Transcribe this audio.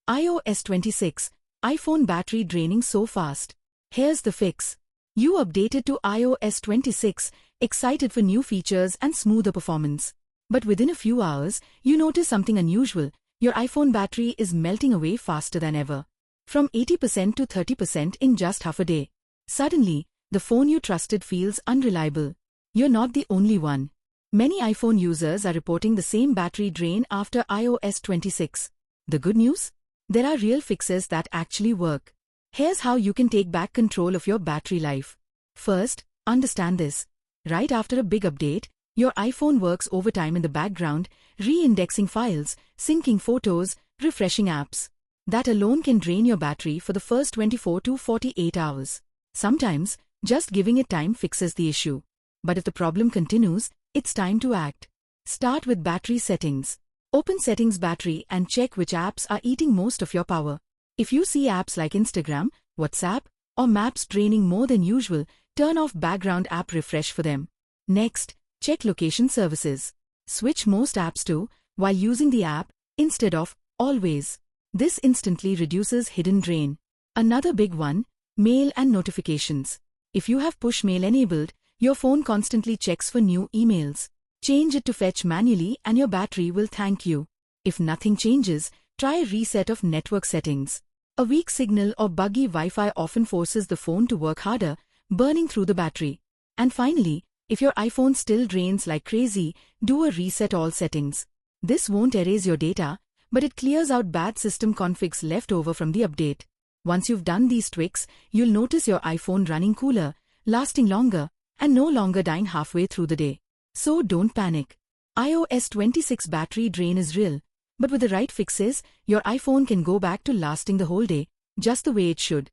iOS 26, iPhone battery draining so fast. Here's the fix. You updated to iOS 26, excited for new features and smoother performance. But within a few hours, you notice something unusual. Your iPhone battery is melting away faster than ever. From 80% to 30% in just half a day. Suddenly, the phone you trusted feels unreliable. You're not the only one. Many iPhone users are reporting the same battery drain after iOS 26. The good news? There are real fixes that actually work. Here's how you can take back control of your battery life. First, understand this. Right after a big update, your iPhone works overtime in the background, re-indexing files, syncing photos, refreshing apps. That alone can drain your battery for the first 24 to 48 hours. Sometimes, just giving it time fixes the issue. But if the problem continues, it's time to act. Start with battery settings. Open Settings Battery and check which apps are eating most of your power. If you see apps like Instagram, WhatsApp, or Maps draining more than usual, turn off background app refresh for them. Next, check location services. Switch most apps to while using the app instead of always. This instantly reduces hidden drain. Another big one, mail and notifications. If you have push mail enabled, your phone constantly checks for new emails. Change it to fetch manually and your battery will thank you. If nothing changes, try a reset of network settings. A weak signal or buggy Wi-Fi often forces the phone to work harder, burning through the battery. And finally, if your iPhone still drains like crazy, do a reset all settings. This won't erase your data, but it clears out bad system configs left over from the update. Once you've done these tweaks, you'll notice your iPhone running cooler, lasting longer, and no longer dying halfway through the day. So don't panic. iOS 26 battery drain is real, but with the right fixes, your iPhone can go back to lasting the whole day, just the way it should.